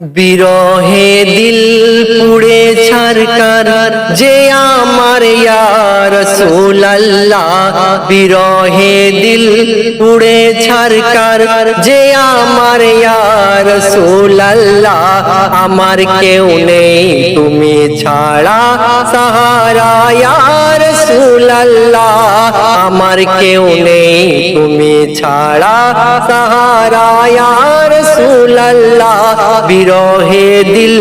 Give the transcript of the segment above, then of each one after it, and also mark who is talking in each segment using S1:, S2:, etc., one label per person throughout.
S1: বিরহে দিল পুড়ে ছারকার যে আমার ইয়া রাসূলুল্লাহ, বিরহে দিল পুড়ে ছারকার যে আমার ইয়া রাসূলুল্লাহ। আমার কেউ নেই তুমি ছাড়া সাহারা ইয়া রাসূলুল্লাহ, আমার কেউ নেই তুমি ছাড়া সাহারা ইয়া রাসূলুল্লাহ। বিরহে দিল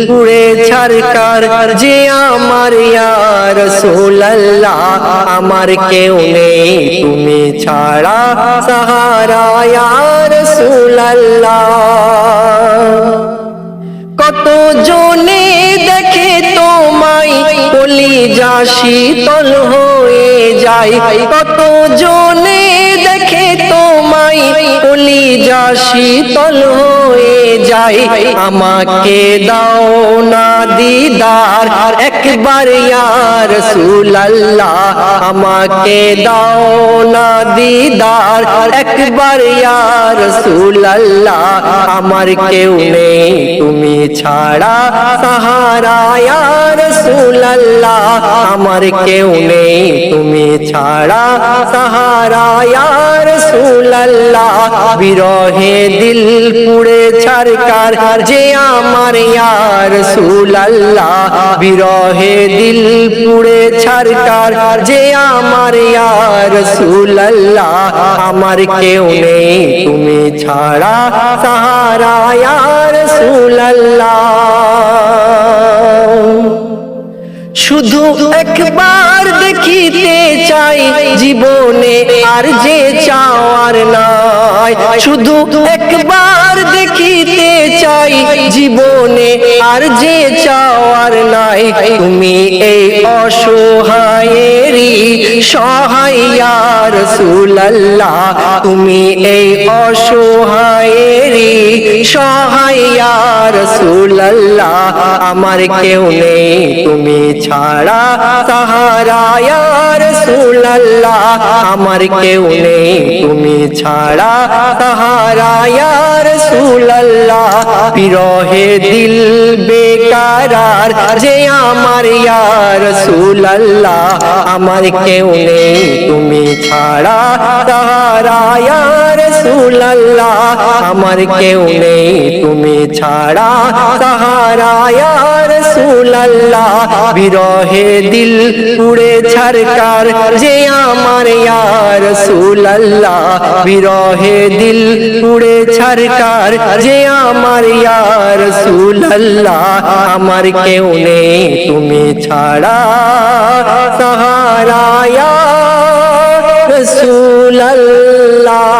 S1: পুড়ে ছারকার যে আমার ইয়া রাসূলুল্লাহ, আমার কেউ নেই তুমি ছাড়া সাহারা ইয়া রাসূলুল্লাহ। কত জনে দেখে তোমায় কলিজা শীতল হয়ে যায়, কত জনে দেখে তোমায় কলিজা শীতল হয়ে যায়। আমাকে দাও না দিদার একবার ইয়া রাসূলুল্লাহ, আমাকে দাও না দিদার একবার ইয়া রাসূলুল্লাহ। আমার কেউ নেই তুমি ছাড়া সাহারা ইয়া রাসূলুল্লাহ, আমার কেউ নেই তুমি ছাড়া সাহারা ইয়া রাসূলুল্লাহ। বিরহে দিল পুড়ে ছারকার যে আমার ইয়া রাসূলুল্লাহ, বিরহে দিল পুড়ে ছারকার যে আমার ইয়া রাসূলুল্লাহ। আমার কেউ নেই তুমি ছাড়া সাহারা ইয়া রাসূলুল্লাহ। শুধু একবার দেখিতে চাই জীবনে আর যে চাওয়ার নাই, শুধু একবার দেখিতে চাই জীবনে আর যে চাওয়ার নাই। তুমি এই অসহায়েরই সহায় ইয়া রাসূলুল্লাহ, তুমি এই অসহায়েরই সহায় ইয়া রাসূলুল্লাহ। আমার কেউ নেই তুমি ছাড়া সাহারা ইয়া রাসূলুল্লাহ, আমার কেউ নেই তুমি ছাড়া সাহারা ইয়া রাসূলুল্লাহ। বিরহে দিল বেকারার যে আমার ইয়া রাসূলুল্লাহ, আমার কেউ নেই তুমি ছাড়া সাহারা ইয়া রাসূলুল্লাহ, আমার কেউ নেই তুমি ছাড়া সাহারা ইয়া রাসূলুল্লাহ। বিরহে দিল পুড়ে ছারকার যে আমার ইয়া রাসূলুল্লাহ, বিরহে দিল পুড়ে ছারকার যে আমার ইয়া রাসূলুল্লাহ। আমার কেউ নেই তুমি ছাড়া সাহারা ইয়া রাসূলুল্লাহ।